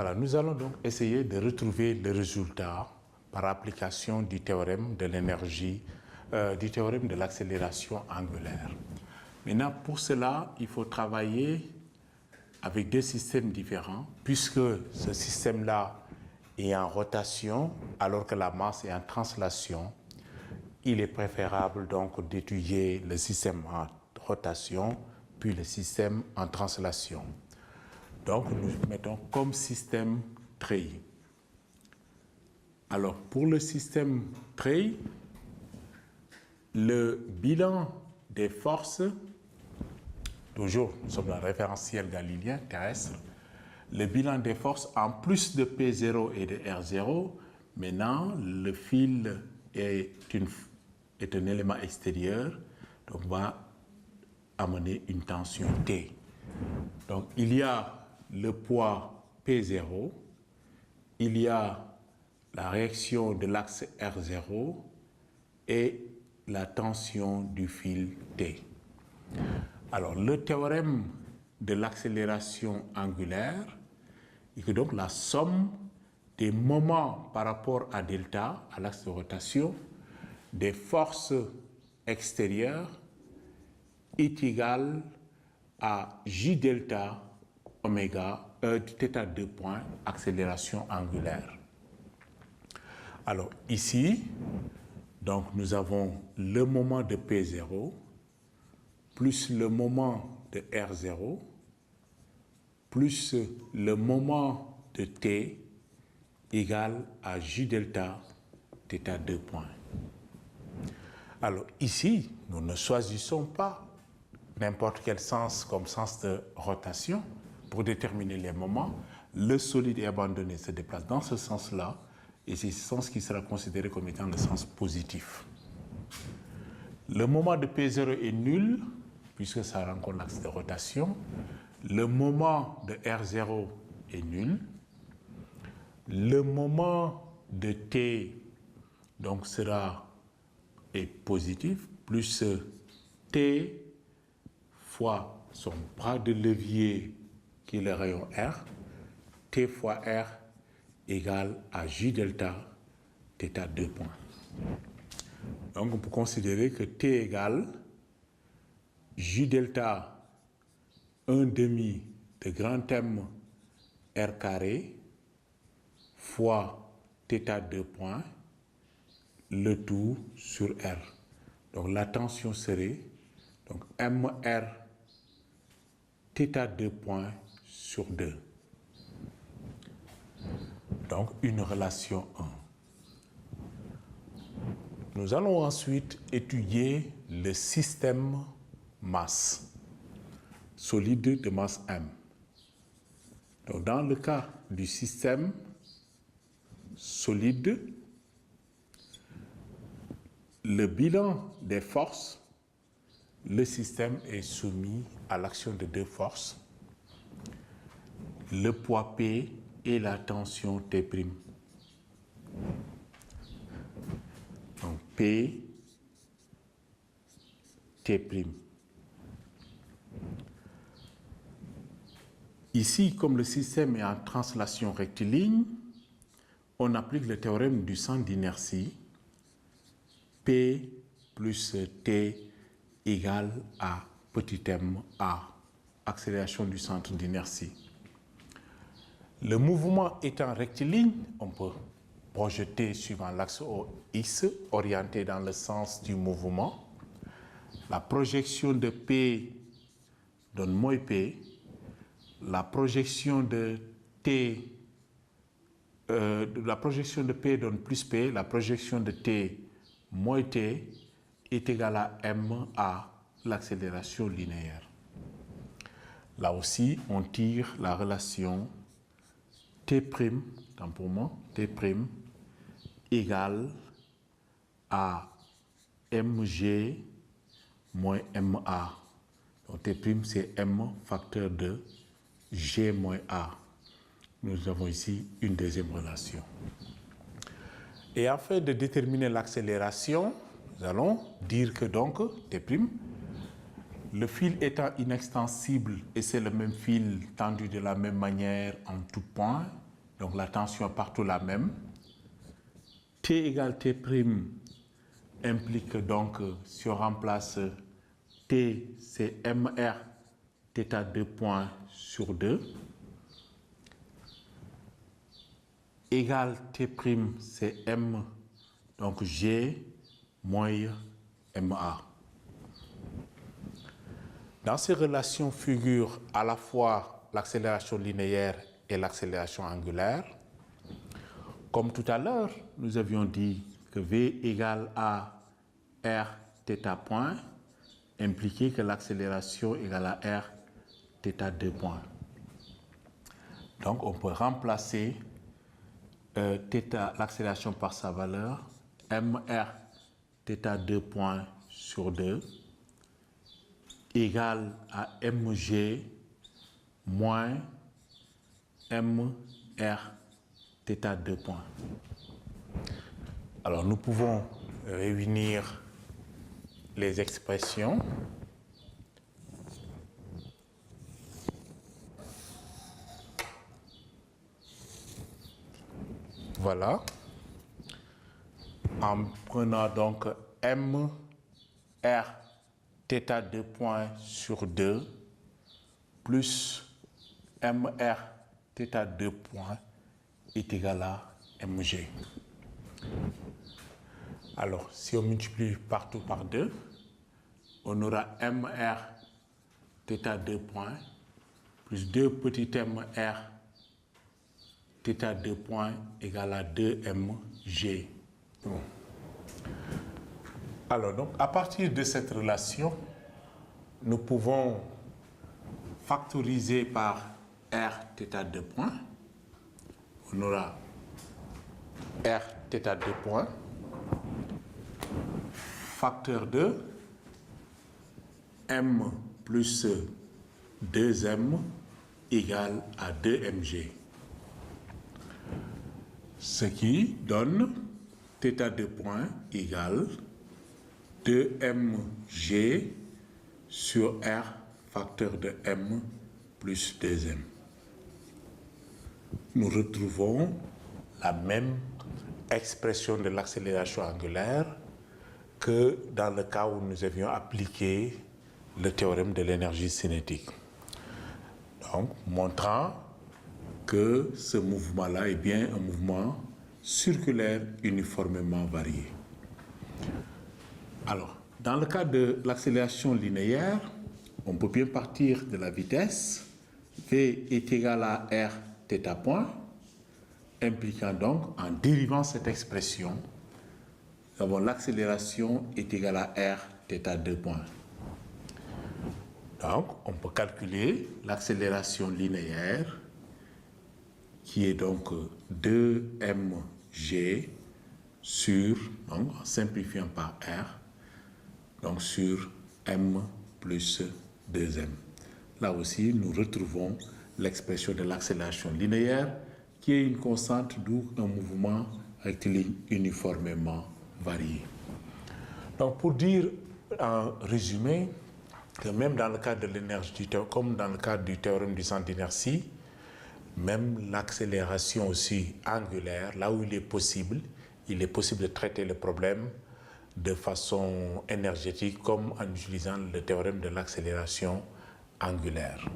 Voilà, nous allons donc essayer de retrouver le résultat par application du théorème de l'énergie, du théorème de l'accélération angulaire. Maintenant, pour cela, il faut travailler avec deux systèmes différents, puisque ce système-là est en rotation, alors que la masse est en translation. Il est préférable donc d'étudier le système en rotation, puis le système en translation. Donc, nous mettons comme système treillis. Alors, pour le système treillis, le bilan des forces, toujours, nous sommes dans le référentiel galiléen terrestre, le bilan des forces en plus de P0 et de R0, maintenant, le fil est un élément extérieur, donc va amener une tension T. Donc, il y a le poids P0, il y a la réaction de l'axe R0 et la tension du fil T. Alors, le théorème de l'accélération angulaire est que donc la somme des moments par rapport à delta, à l'axe de rotation, des forces extérieures est égale à J delta oméga θ 2 points accélération angulaire. Alors ici, donc nous avons le moment de P0 plus le moment de R0 plus le moment de T égale à J delta θ 2 points. Alors ici, nous ne choisissons pas n'importe quel sens comme sens de rotation pour déterminer les moments. Le solide est abandonné, se déplace dans ce sens-là, et c'est ce sens qui sera considéré comme étant le sens positif. Le moment de P0 est nul, puisque ça rencontre l'axe de rotation. Le moment de R0 est nul. Le moment de T donc est positif, plus T fois son bras de levier qui est le rayon R, T fois R égale à J delta θ 2 points. Donc on peut considérer que T égale J delta 1 demi de grand M R carré fois θ 2 points, le tout sur R. Donc la tension serait donc MR θ 2 points sur 2. Donc une relation 1. Nous allons ensuite étudier le système masse, solide de masse M. Donc dans le cas du système solide, le bilan des forces, le système est soumis à l'action de deux forces, le poids P et la tension T'. Donc P, T'. Ici, comme le système est en translation rectiligne, on applique le théorème du centre d'inertie. P plus T égale à petit m A, accélération du centre d'inertie. Le mouvement étant rectiligne, on peut projeter suivant l'axe X, orienté dans le sens du mouvement. La projection de P donne moins P. La projection de T, la projection de P donne plus P. La projection de T moins T est égale à M à l'accélération linéaire. Là aussi, on tire la relation T', tant pour moi, T' égale à Mg moins Ma. Donc T' c'est M facteur de G moins A. Nous avons ici une deuxième relation. Et afin de déterminer l'accélération, nous allons dire que donc T', le fil étant inextensible et c'est le même fil tendu de la même manière en tout point, Donc la tension est partout la même. T égale T' implique donc, si on remplace T, c'est MR θ 2 points sur 2. Égale T', c'est M, donc G moins MA. Dans ces relations figurent à la fois l'accélération linéaire et l'accélération angulaire. Comme tout à l'heure, nous avions dit que V égale à R θ point impliquait que l'accélération égale à R θ 2 points. Donc on peut remplacer l'accélération par sa valeur, MR θ 2 points sur 2 égale à mg moins mr θ 2 points. Alors nous pouvons réunir les expressions. Voilà. En prenant donc mr θ 2 points sur 2 plus mr θ 2 points est égal à mg. Alors, si on multiplie partout par 2, on aura mr θ 2 points plus 2 petits mr θ 2 points égale à 2mg. Bon. Alors, donc, à partir de cette relation, nous pouvons factoriser par r θ 2 points. On aura r θ 2 points, facteur de m plus 2m égale à 2mg. Ce qui donne θ 2 points égale 2mg sur r facteur de m plus 2m. Nous retrouvons la même expression de l'accélération angulaire que dans le cas où nous avions appliqué le théorème de l'énergie cinétique. Donc, montrant que ce mouvement-là est bien un mouvement circulaire uniformément varié. Alors, dans le cas de l'accélération linéaire, on peut bien partir de la vitesse. V est égal à r θ point, impliquant donc, en dérivant cette expression, nous avons l'accélération est égale à r θ 2 points. Donc, on peut calculer l'accélération linéaire qui est donc 2mg sur, donc, en simplifiant par r, donc sur m plus 2m. Là aussi, nous retrouvons l'expression de l'accélération linéaire qui est une constante, d'où un mouvement rectiligne uniformément varié. Donc, pour dire en résumé que même dans le cas de l'énergie, comme dans le cas du théorème du centre d'inertie, même l'accélération aussi angulaire, là où il est possible de traiter le problème de façon énergétique comme en utilisant le théorème de l'accélération angulaire.